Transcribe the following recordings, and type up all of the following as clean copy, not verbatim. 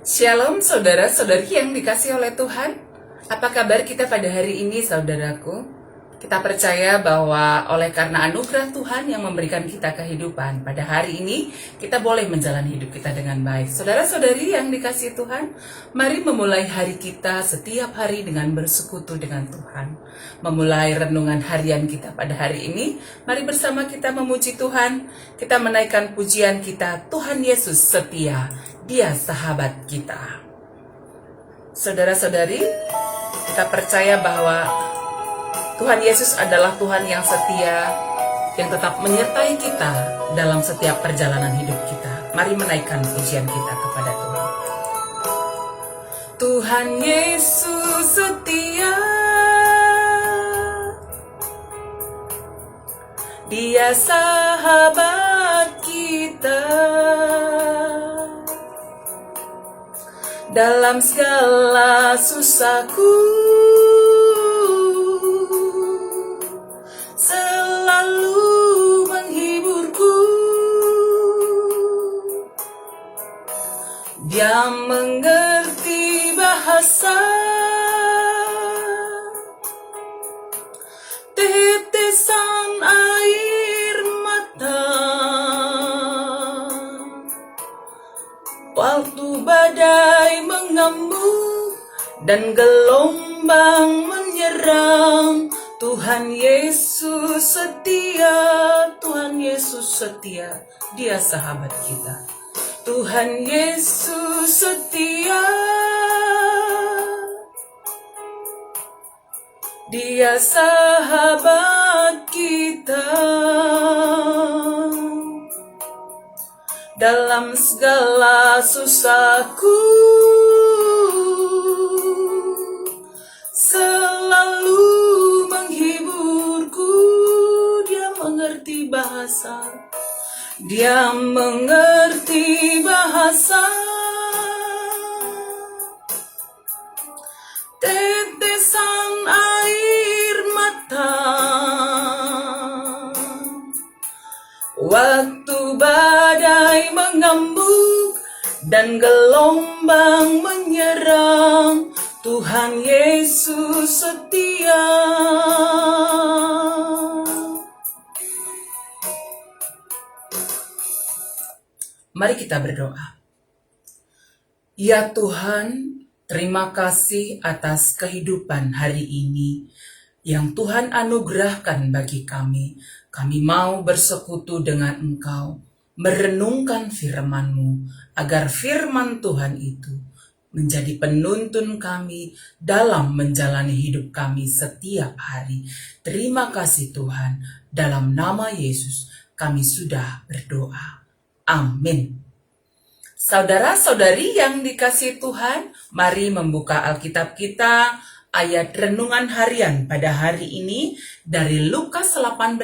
Shalom saudara-saudari yang dikasih oleh Tuhan. Apa kabar kita pada hari ini saudaraku? Kita percaya bahwa oleh karena anugerah Tuhan yang memberikan kita kehidupan, pada hari ini kita boleh menjalani hidup kita dengan baik. Saudara-saudari yang dikasih Tuhan, mari memulai hari kita setiap hari dengan bersekutu dengan Tuhan. Memulai renungan harian kita pada hari ini, mari bersama kita memuji Tuhan. Kita menaikkan pujian kita, Tuhan Yesus setia, Dia sahabat kita. Saudara-saudari, kita percaya bahwa Tuhan Yesus adalah Tuhan yang setia, yang tetap menyertai kita dalam setiap perjalanan hidup kita. Mari menaikkan pujian kita kepada Tuhan. Tuhan Yesus setia, Dia sahabat kita. Dalam segala susahku, selalu menghiburku. Dia mengerti bahasa tetesan air mata waktu badai mengamuk dan gelombang menyerang. Tuhan Yesus setia, Tuhan Yesus setia, Dia sahabat kita. Tuhan Yesus setia, Dia sahabat kita. Dalam segala susahku, selalu menghiburku. Dia mengerti bahasa, Dia mengerti bahasa tetesan air mata waktu badai mengamuk dan gelombang menyerang. Tuhan Yesus setia. Mari kita berdoa. Ya Tuhan, terima kasih atas kehidupan hari ini yang Tuhan anugerahkan bagi kami. Kami mau bersekutu dengan Engkau, merenungkan firman-Mu, agar firman Tuhan itu menjadi penuntun kami dalam menjalani hidup kami setiap hari. Terima kasih Tuhan, dalam nama Yesus kami sudah berdoa. Amin. Saudara-saudari yang dikasihi Tuhan, mari membuka Alkitab kita, ayat renungan harian pada hari ini dari Lukas 18.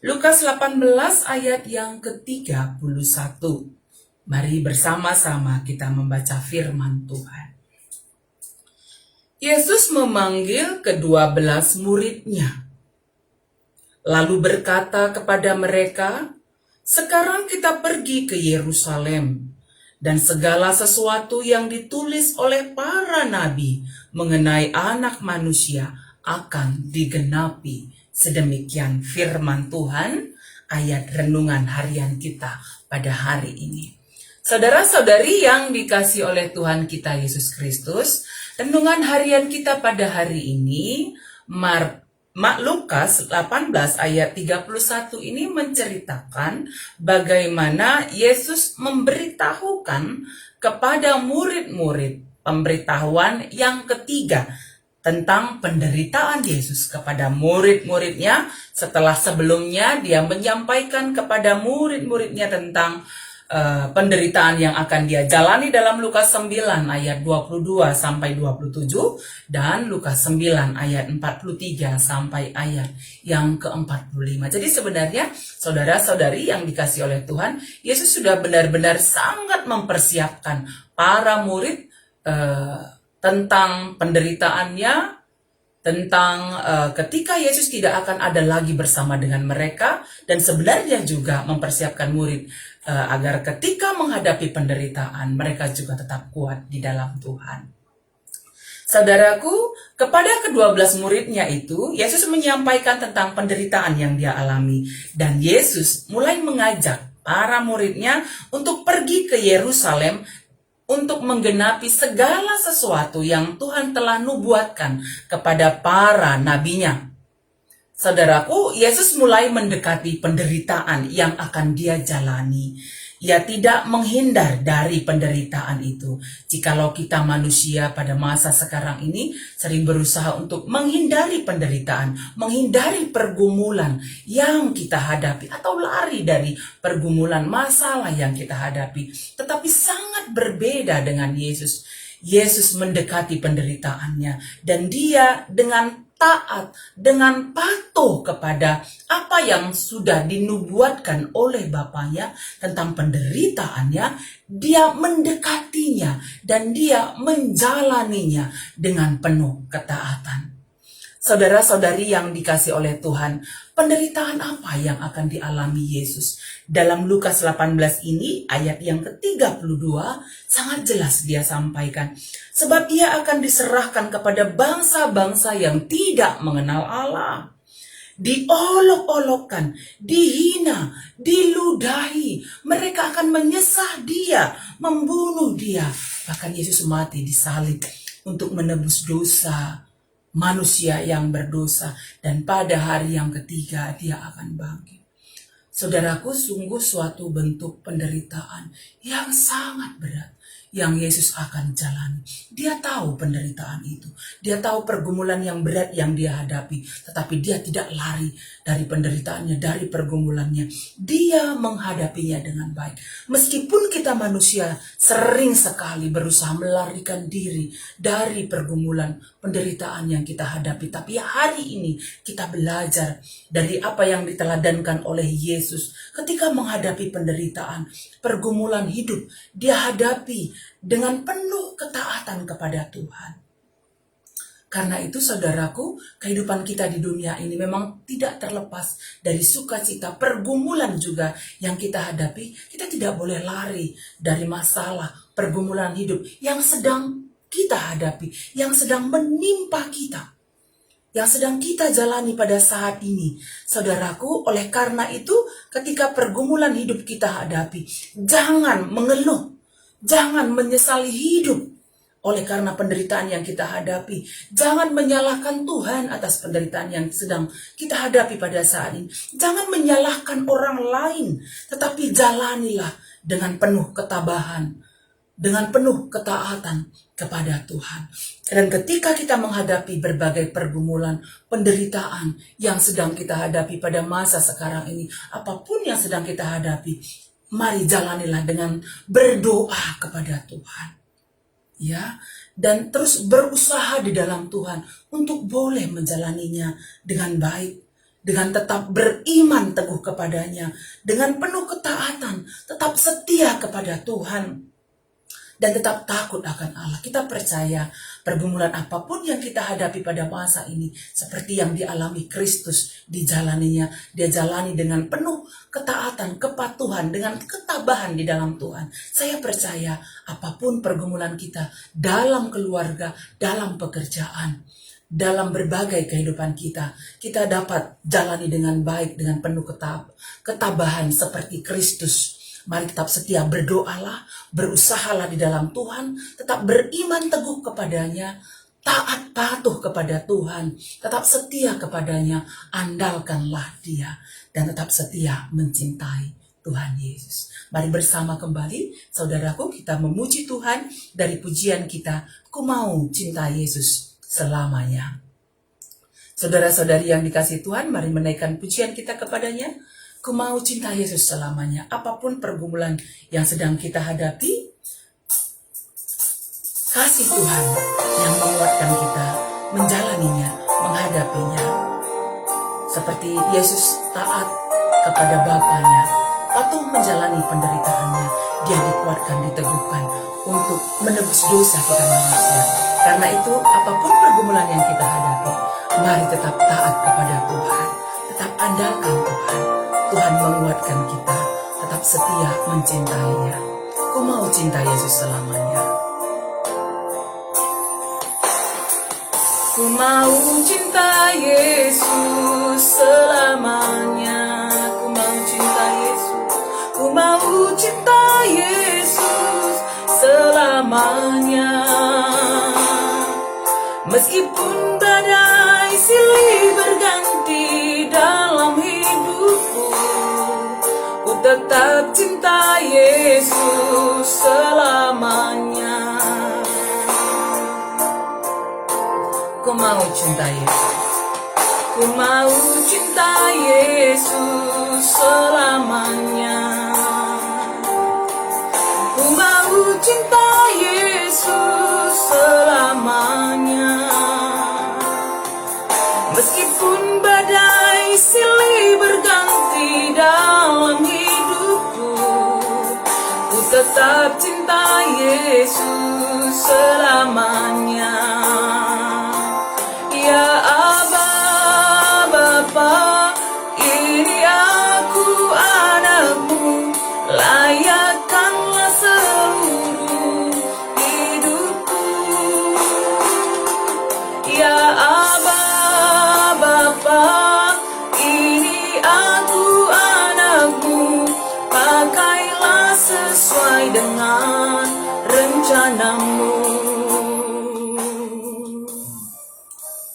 Lukas 18 ayat yang ke-31. Mari bersama-sama kita membaca firman Tuhan. Yesus memanggil ke-12 muridnya, lalu berkata kepada mereka, "Sekarang kita pergi ke Yerusalem, dan segala sesuatu yang ditulis oleh para nabi mengenai Anak Manusia akan digenapi." Sedemikian firman Tuhan, ayat renungan harian kita pada hari ini. Saudara-saudari yang dikasihi oleh Tuhan kita Yesus Kristus, renungan harian kita pada hari ini, Lukas 18 ayat 31 ini menceritakan bagaimana Yesus memberitahukan kepada murid-murid pemberitahuan yang ketiga tentang penderitaan Yesus kepada murid-muridnya, setelah sebelumnya dia menyampaikan kepada murid-muridnya tentang penderitaan yang akan dia jalani dalam Lukas 9 ayat 22 sampai 27 dan Lukas 9 ayat 43 sampai ayat yang ke-45. Jadi sebenarnya saudara-saudari yang dikasihi oleh Tuhan, Yesus sudah benar-benar sangat mempersiapkan para murid tentang penderitaannya, tentang ketika Yesus tidak akan ada lagi bersama dengan mereka, dan sebenarnya juga mempersiapkan murid agar ketika menghadapi penderitaan mereka juga tetap kuat di dalam Tuhan. Saudaraku, kepada ke-12 muridnya itu, Yesus menyampaikan tentang penderitaan yang dia alami. Dan Yesus mulai mengajak para muridnya untuk pergi ke Yerusalem untuk menggenapi segala sesuatu yang Tuhan telah nubuatkan kepada para nabinya. Saudaraku, Yesus mulai mendekati penderitaan yang akan dia jalani. Ia tidak menghindar dari penderitaan itu. Jikalau kita manusia pada masa sekarang ini sering berusaha untuk menghindari penderitaan, menghindari pergumulan yang kita hadapi, atau lari dari pergumulan masalah yang kita hadapi. Tetapi sangat berbeda dengan Yesus. Yesus mendekati penderitaannya dan dia dengan taat, dengan patuh kepada apa yang sudah dinubuatkan oleh Bapaknya tentang penderitaannya, dia mendekatinya dan dia menjalaninya dengan penuh ketaatan. Saudara-saudari yang dikasih oleh Tuhan, penderitaan apa yang akan dialami Yesus? Dalam Lukas 18 ini, ayat yang ke-32, sangat jelas dia sampaikan. Sebab ia akan diserahkan kepada bangsa-bangsa yang tidak mengenal Allah. Diolok-olokkan, dihina, diludahi. Mereka akan menyesah dia, membunuh dia. Bahkan Yesus mati disalib untuk menebus dosa manusia yang berdosa, dan pada hari yang ketiga dia akan bangkit. Saudaraku, sungguh suatu bentuk penderitaan yang sangat berat yang Yesus akan jalani. Dia tahu penderitaan itu. Dia tahu pergumulan yang berat yang dia hadapi. Tetapi dia tidak lari dari penderitaannya, dari pergumulannya. Dia menghadapinya dengan baik. Meskipun kita manusia sering sekali berusaha melarikan diri dari pergumulan, penderitaan yang kita hadapi. Tapi hari ini kita belajar dari apa yang diteladankan oleh Yesus. Ketika menghadapi penderitaan, pergumulan hidup, dia hadapi dengan penuh ketaatan kepada Tuhan. Karena itu saudaraku, kehidupan kita di dunia ini memang tidak terlepas dari sukacita, pergumulan juga yang kita hadapi. Kita tidak boleh lari dari masalah, pergumulan hidup yang sedang kita hadapi, yang sedang menimpa kita, yang sedang kita jalani pada saat ini. Saudaraku, oleh karena itu ketika pergumulan hidup kita hadapi, jangan mengeluh, jangan menyesali hidup oleh karena penderitaan yang kita hadapi. Jangan menyalahkan Tuhan atas penderitaan yang sedang kita hadapi pada saat ini. Jangan menyalahkan orang lain, tetapi jalanilah dengan penuh ketabahan, dengan penuh ketaatan kepada Tuhan. Dan ketika kita menghadapi berbagai pergumulan, penderitaan yang sedang kita hadapi pada masa sekarang ini, apapun yang sedang kita hadapi, mari jalanilah dengan berdoa kepada Tuhan. Ya, dan terus berusaha di dalam Tuhan untuk boleh menjalaninya dengan baik, dengan tetap beriman teguh kepadanya, dengan penuh ketaatan, tetap setia kepada Tuhan, dan tetap takut akan Allah. Kita percaya pergumulan apapun yang kita hadapi pada masa ini, seperti yang dialami Kristus, dijalaninya. Dia jalani dengan penuh ketaatan, kepatuhan, dengan ketabahan di dalam Tuhan. Saya percaya apapun pergumulan kita dalam keluarga, dalam pekerjaan, dalam berbagai kehidupan kita, kita dapat jalani dengan baik, dengan penuh ketabahan seperti Kristus. Mari tetap setia, berdoalah, berusahalah di dalam Tuhan, tetap beriman teguh kepadanya, taat patuh kepada Tuhan, tetap setia kepadanya, andalkanlah dia, dan tetap setia mencintai Tuhan Yesus. Mari bersama kembali, saudaraku, kita memuji Tuhan dari pujian kita, Ku mau cinta Yesus selamanya. Saudara-saudari yang dikasihi Tuhan, mari menaikkan pujian kita kepadanya. Ku mau cinta Yesus selamanya. Apapun pergumulan yang sedang kita hadapi, kasih Tuhan yang menguatkan kita menjalaninya, menghadapinya. Seperti Yesus taat kepada Bapaknya, patuh menjalani penderitaannya, dia dikuatkan, diteguhkan untuk menebus dosa kita manusia. Karena itu, apapun pergumulan yang kita hadapi, mari tetap taat kepada Tuhan, tetap andalkan Tuhan. Tuhan menguatkan kita, tetap tetap setia mencintainya. Ku mau cinta Yesus selamanya. Ku mau cinta Yesus selamanya. Ku mau cinta Yesus. Ku mau cinta Yesus selamanya. Meskipun badai silih berganti dalam hidupku, ku tetap cinta Yesus selamanya. Ku mau cinta Yesus. Ku mau cinta Yesus selamanya. Ku mau cinta Yesus selamanya. Meskipun badai silih berganti dalam hidupku, ku tetap cinta Yesus selamanya. Ya Aba, Bapa, ini aku anakmu, layakkanlah seluruh hidupku. Ya Aba, Bapa, ini aku anakmu, pakailah sesuai dengan rencanamu.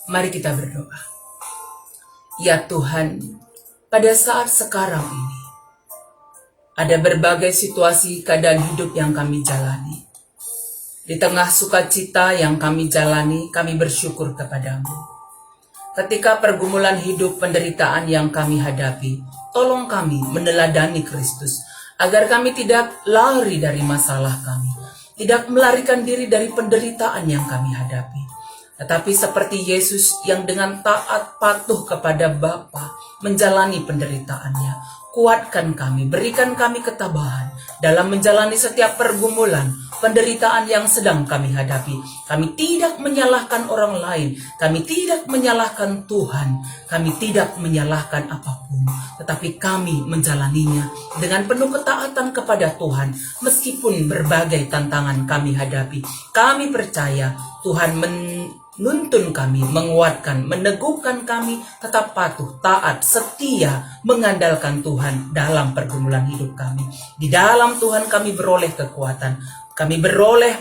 Mari kita berdoa. Ya Tuhan, pada saat sekarang ini, ada berbagai situasi keadaan hidup yang kami jalani. Di tengah sukacita yang kami jalani, kami bersyukur kepadamu. Ketika pergumulan hidup penderitaan yang kami hadapi, tolong kami meneladani Kristus, agar kami tidak lari dari masalah kami, tidak melarikan diri dari penderitaan yang kami hadapi. Tetapi seperti Yesus yang dengan taat patuh kepada Bapa menjalani penderitaannya, kuatkan kami, berikan kami ketabahan dalam menjalani setiap pergumulan, penderitaan yang sedang kami hadapi. Kami tidak menyalahkan orang lain, kami tidak menyalahkan Tuhan, kami tidak menyalahkan apapun, tetapi kami menjalaninya dengan penuh ketaatan kepada Tuhan. Meskipun berbagai tantangan kami hadapi, kami percaya Tuhan menuntun kami, menguatkan, meneguhkan kami, tetap patuh, taat, setia, mengandalkan Tuhan dalam pergumulan hidup kami. Di dalam Tuhan kami beroleh kekuatan, kami beroleh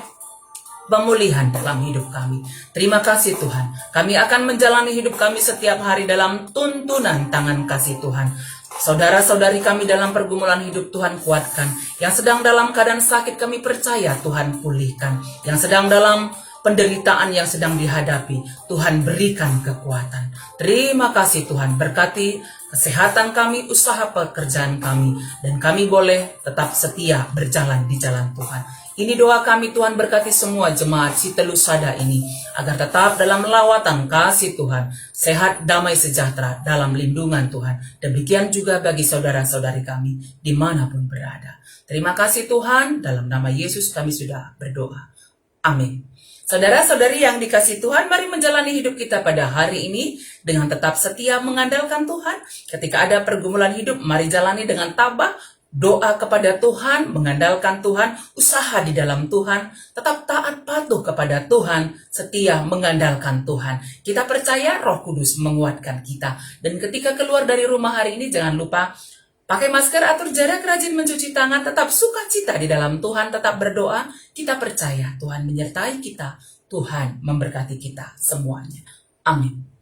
pemulihan dalam hidup kami. Terima kasih Tuhan, kami akan menjalani hidup kami setiap hari dalam tuntunan tangan kasih Tuhan. Saudara-saudari kami dalam pergumulan hidup, Tuhan kuatkan. Yang sedang dalam keadaan sakit, kami percaya Tuhan pulihkan. Yang sedang dalam penderitaan yang sedang dihadapi, Tuhan berikan kekuatan. Terima kasih Tuhan, berkati kesehatan kami, usaha pekerjaan kami, dan kami boleh tetap setia berjalan di jalan Tuhan. Ini doa kami Tuhan, berkati semua jemaat Sitelusada ini, agar tetap dalam lawatan kasih Tuhan, sehat, damai, sejahtera dalam lindungan Tuhan. Demikian juga bagi saudara-saudari kami dimanapun berada. Terima kasih Tuhan, dalam nama Yesus kami sudah berdoa. Amin. Saudara-saudari yang dikasihi Tuhan, mari menjalani hidup kita pada hari ini dengan tetap setia mengandalkan Tuhan. Ketika ada pergumulan hidup, mari jalani dengan tabah, doa kepada Tuhan, mengandalkan Tuhan, usaha di dalam Tuhan, tetap taat patuh kepada Tuhan, setia mengandalkan Tuhan. Kita percaya Roh Kudus menguatkan kita. Dan ketika keluar dari rumah hari ini, jangan lupa pakai masker, atur jarak, rajin mencuci tangan, tetap sukacita di dalam Tuhan, tetap berdoa. Kita percaya Tuhan menyertai kita, Tuhan memberkati kita semuanya. Amin.